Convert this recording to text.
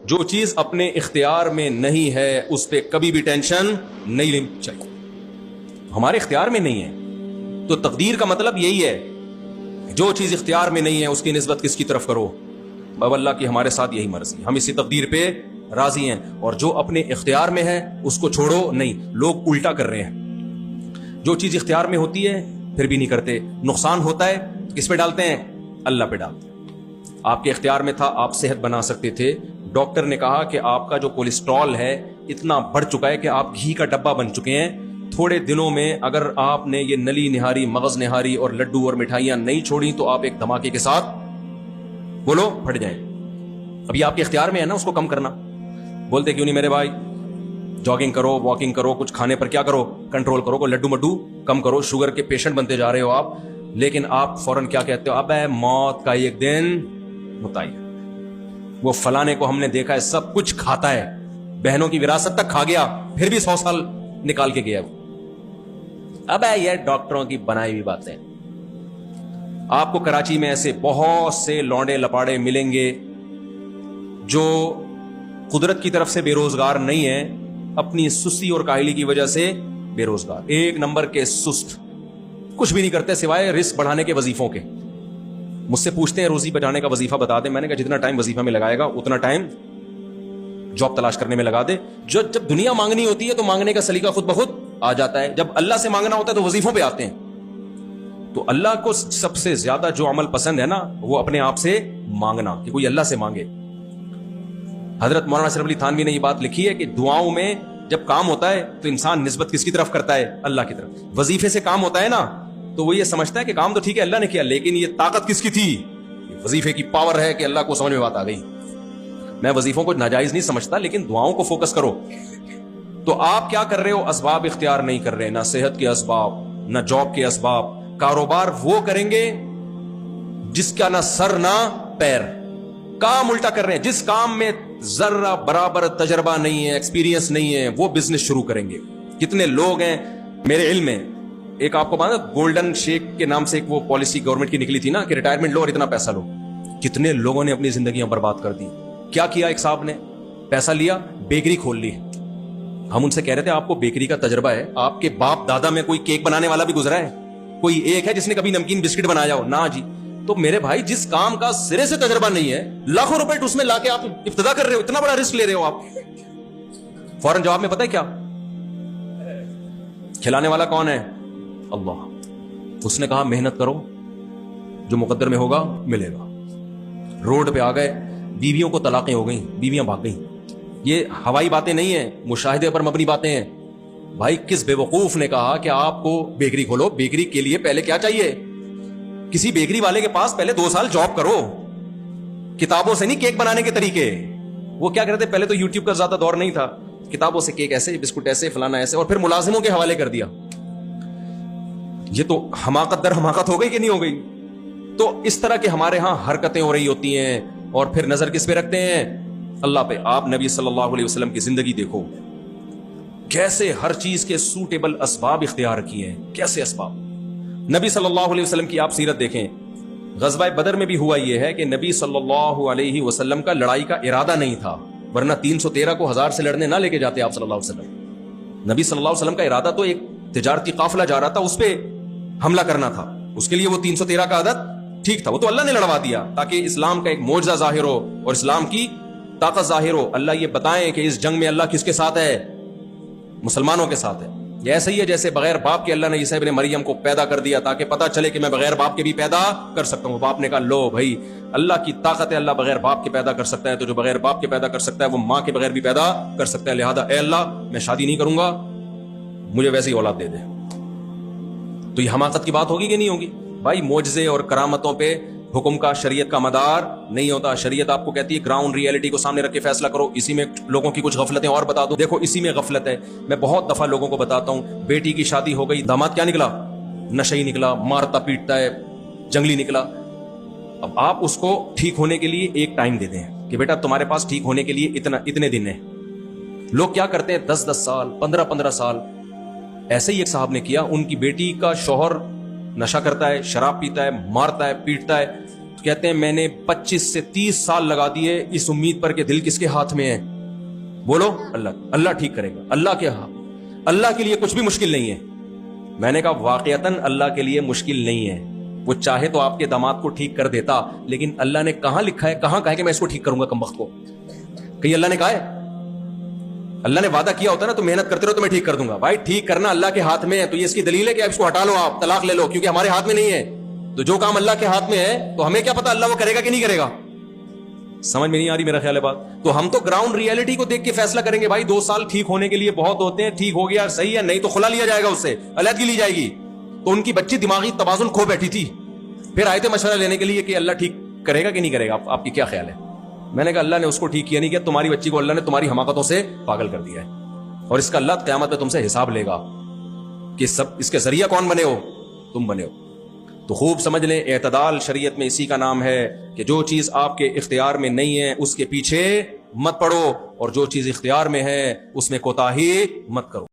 جو چیز اپنے اختیار میں نہیں ہے اس پہ کبھی بھی ٹینشن نہیں لینی چاہیے. ہمارے اختیار میں نہیں ہے تو تقدیر کا مطلب یہی ہے. جو چیز اختیار میں نہیں ہے اس کی نسبت کس کی طرف کرو؟ اب اللہ کی ہمارے ساتھ یہی مرضی, ہم اسی تقدیر پہ راضی ہیں. اور جو اپنے اختیار میں ہے اس کو چھوڑو نہیں. لوگ الٹا کر رہے ہیں, جو چیز اختیار میں ہوتی ہے پھر بھی نہیں کرتے. نقصان ہوتا ہے کس پہ ڈالتے ہیں؟ اللہ پہ ڈالتے ہیں. آپ کے اختیار میں تھا, آپ صحت بنا سکتے تھے. ڈاکٹر نے کہا کہ آپ کا جو کولیسٹرول ہے اتنا بڑھ چکا ہے کہ آپ گھی کا ڈبہ بن چکے ہیں. تھوڑے دنوں میں اگر آپ نے یہ نلی نہاری, مغز نہاری اور لڈو اور مٹھائیاں نہیں چھوڑی تو آپ ایک دھماکے کے ساتھ بولو پھٹ جائیں. ابھی آپ کے اختیار میں ہے نا اس کو کم کرنا. بولتے کیوں نہیں میرے بھائی؟ جاگنگ کرو, واکنگ کرو, کچھ کھانے پر کیا کرو, کنٹرول کرو, کو لڈو مڈو کم کرو. شوگر کے پیشنٹ بنتے جا رہے ہو آپ, لیکن آپ فوراً کیا کہتے ہو؟ اب ہے موت کا ایک دن متعین. وہ فلانے کو ہم نے دیکھا ہے سب کچھ کھاتا ہے, بہنوں کی وراثت تک کھا گیا, پھر بھی 100 سال نکال کے گیا. اب ہے یہ ڈاکٹروں کی بنائی ہوئی باتیں. آپ کو کراچی میں ایسے بہت سے لونڈے لپاڑے ملیں گے جو قدرت کی طرف سے بے روزگار نہیں ہیں, اپنی سستی اور کاہلی کی وجہ سے بے روزگار. ایک نمبر کے سست, کچھ بھی نہیں کرتے سوائے رزق بڑھانے کے وظیفوں کے. مجھ سے پوچھتے ہیں روزی بچانے کا وظیفہ بتا دیں. میں نے کہا جتنا ٹائم وظیفہ میں لگائے گا اتنا ٹائم جاب تلاش کرنے میں لگا دے. جب دنیا مانگنی ہوتی ہے تو مانگنے کا سلیقہ خود بخود آ جاتا ہے. جب اللہ سے مانگنا ہوتا ہے تو وظیفوں پہ آتے ہیں. تو اللہ کو سب سے زیادہ جو عمل پسند ہے نا وہ اپنے آپ سے مانگنا, کہ کوئی اللہ سے مانگے. حضرت مولانا اشرف علی تھانوی نے یہ بات لکھی ہے کہ دعاؤں میں جب کام ہوتا ہے تو انسان نسبت کس کی طرف کرتا ہے؟ اللہ کی طرف. وظیفے سے کام ہوتا ہے نا تو وہ یہ سمجھتا ہے کہ کام تو ٹھیک ہے اللہ نے کیا, لیکن یہ طاقت کس کی تھی؟ وظیفے کی پاور ہے کہ اللہ کو سمجھ میں بات آ گئی. میں وظیفوں کو ناجائز نہیں سمجھتا, لیکن دعاؤں کو فوکس کرو. تو آپ کیا کر رہے ہو؟ اسباب اختیار نہیں کر رہے, نہ صحت کے اسباب, نہ جاب کے اسباب. کاروبار وہ کریں گے جس کا نہ سر نہ پیر. کام الٹا کر رہے ہیں, جس کام میں ذرہ برابر تجربہ نہیں ہے, ایکسپیرینس نہیں ہے, وہ بزنس شروع کریں گے. کتنے لوگ ہیں میرے علم میں, ایک آپ کو پتا گولڈن شیک کے نام سے ایک وہ پالیسی گورنمنٹ کی نکلی تھی نا کہ ریٹائرمنٹ لو اور اتنا پیسہ لو. کتنے لوگوں نے اپنی زندگیاں برباد کر دی. کیا کیا ایک صاحب نے؟ پیسہ لیا, بیکری کھول لی. ہم ان سے کہہ رہے تھے آپ کو بیکری کا تجربہ ہے, آپ کے باپ دادا میں کوئی کیک بنانے والا بھی گزرا ہے؟ کوئی ایک ہے جس نے کبھی نمکین بسکٹ بنایا ہو؟ نہ جی. تو میرے بھائی جس کام کا سرے سے تجربہ نہیں ہے, لاکھوں روپے اس میں لا کے آپ ابتدا کر رہے ہو, اتنا بڑا رسک لے رہے ہو آپ. فوراً جواب میں پتہ ہے کیا؟ کھلانے والا کون ہے؟ اللہ. اس نے کہا محنت کرو, جو مقدر میں ہوگا ملے گا. روڈ پہ آ گئے, بیویوں کو طلاقیں ہو گئیں, بیویاں بھاگ گئیں. یہ ہوائی باتیں نہیں ہیں, مشاہدے پر مبنی باتیں ہیں. بھائی کس بے وقوف نے کہا کہ آپ کو بیکری کھولو؟ بیکری کے لیے پہلے کیا چاہیے؟ کسی بیکری والے کے پاس پہلے 2 سال جاب کرو. کتابوں سے نہیں کیک بنانے کے طریقے. وہ کیا کرتے, پہلے تو یوٹیوب کا زیادہ دور نہیں تھا, کتابوں سے کیک ایسے, بسکٹ ایسے, فلانا ایسے, اور پھر ملازموں کے حوالے کر دیا. یہ تو حماقت در حماقت ہو گئی کہ نہیں ہو گئی؟ تو اس طرح کے ہمارے ہاں حرکتیں ہو رہی ہوتی ہیں, اور پھر نظر کس پہ رکھتے ہیں؟ اللہ پہ. آپ نبی صلی اللہ علیہ وسلم کی زندگی دیکھو, کیسے ہر چیز کے سوٹیبل اسباب اختیار کیے ہیں. کیسے اسباب. نبی صلی اللہ علیہ وسلم کی آپ سیرت دیکھیں. غزوہ بدر میں بھی ہوا یہ ہے کہ نبی صلی اللہ علیہ وسلم کا لڑائی کا ارادہ نہیں تھا, ورنہ 313 کو 1000 سے لڑنے نہ لے کے جاتے آپ صلی اللہ علیہ وسلم. نبی صلی اللہ علیہ وسلم کا ارادہ تو ایک تجارتی قافلہ جا رہا تھا, اس پہ حملہ کرنا تھا. اس کے لیے وہ 313 کا عدد ٹھیک تھا, وہ تو اللہ نے لڑوا دیا تاکہ اسلام کا ایک معجزہ ظاہر ہو اور اسلام کی طاقت ظاہر ہو. اللہ یہ بتائیں کہ اس جنگ میں اللہ کس کے ساتھ ہے؟ مسلمانوں کے ساتھ ہے. یہ ایسا ہی ہے جیسے بغیر باپ کے اللہ نے عیسیٰ ابن مریم کو پیدا کر دیا تاکہ پتہ چلے کہ میں بغیر باپ کے بھی پیدا کر سکتا ہوں. باپ نے کہا لو بھائی, اللہ کی طاقت ہے, اللہ بغیر باپ کے پیدا کر سکتا ہے, تو جو بغیر باپ کے پیدا کر سکتا ہے وہ ماں کے بغیر بھی پیدا کر سکتا ہے. لہذا اے اللہ میں شادی نہیں کروں گا, مجھے ویسی اولاد دے دے. تو یہ حماقت کی بات ہوگی کہ نہیں ہوگی؟ بھائی معجزے اور کرامتوں پہ حکم کا شریعت کا مدار نہیں ہوتا. شریعت آپ کو کہتی ہے گراؤنڈ ریئلٹی کو سامنے رکھ کے فیصلہ کرو. اسی میں لوگوں کی کچھ غفلتیں اور بتا دو. دیکھو اسی میں غفلت ہے. میں بہت دفعہ لوگوں کو بتاتا ہوں, بیٹی کی شادی ہو گئی, داماد کیا نکلا؟ نشئی نکلا, مارتا پیٹتا ہے, جنگلی نکلا. اب آپ اس کو ٹھیک ہونے کے لیے ایک ٹائم دے دیں کہ بیٹا تمہارے پاس ٹھیک ہونے کے لیے اتنے دن ہیں. لوگ کیا کرتے ہیں 10 سال 15 سال. ایسے ہی ایک صاحب نے کیا, ان کی بیٹی کا شوہر نشہ کرتا ہے, شراب پیتا ہے, مارتا ہے, پیٹتا ہے. تو کہتے ہیں میں نے 25 سے 30 سال لگا دیے اس امید پر کہ دل کس کے ہاتھ میں ہے؟ بولو اللہ ٹھیک کرے گا. اللہ کے ہاتھ, اللہ کے لیے کچھ بھی مشکل نہیں ہے. میں نے کہا واقعتاً اللہ کے لیے مشکل نہیں ہے. وہ چاہے تو آپ کے داماد کو ٹھیک کر دیتا, لیکن اللہ نے کہاں لکھا ہے, کہاں کہا ہے کہ میں اس کو ٹھیک کروں گا کمبخت کو؟ کہیں اللہ نے کہا ہے؟ اللہ نے وعدہ کیا ہوتا ہے نا, تو محنت کرتے رہو تو میں ٹھیک کر دوں گا. بھائی ٹھیک کرنا اللہ کے ہاتھ میں ہے, تو یہ اس کی دلیل ہے کہ آپ اس کو ہٹا لو, آپ طلاق لے لو, کیونکہ ہمارے ہاتھ میں نہیں ہے. تو جو کام اللہ کے ہاتھ میں ہے تو ہمیں کیا پتا اللہ وہ کرے گا کہ نہیں کرے گا. سمجھ میں نہیں آ رہی میرا خیال ہے بات. تو ہم تو گراؤنڈ ریئلٹی کو دیکھ کے فیصلہ کریں گے. بھائی 2 سال ٹھیک ہونے کے لیے بہت ہوتے ہیں, ٹھیک ہو گیا صحیح ہے, نہیں تو خلا لیا جائے گا, اس سے علیحدگی لی جائے گی. تو ان کی بچی دماغی توازن کھو بیٹھی تھی, پھر آئے تھے مشورہ لینے کے لیے کہ اللہ ٹھیک کرے گا کہ نہیں کرے گا, آپ کی کیا خیال ہے؟ میں نے کہا اللہ نے اس کو ٹھیک کیا نہیں کیا, تمہاری بچی کو اللہ نے تمہاری حماقتوں سے پاگل کر دیا ہے, اور اس کا اللہ قیامت میں تم سے حساب لے گا کہ سب اس کے ذریعہ کون بنے ہو؟ تم بنے ہو. تو خوب سمجھ لیں, اعتدال شریعت میں اسی کا نام ہے کہ جو چیز آپ کے اختیار میں نہیں ہے اس کے پیچھے مت پڑو, اور جو چیز اختیار میں ہے اس میں کوتاہی مت کرو.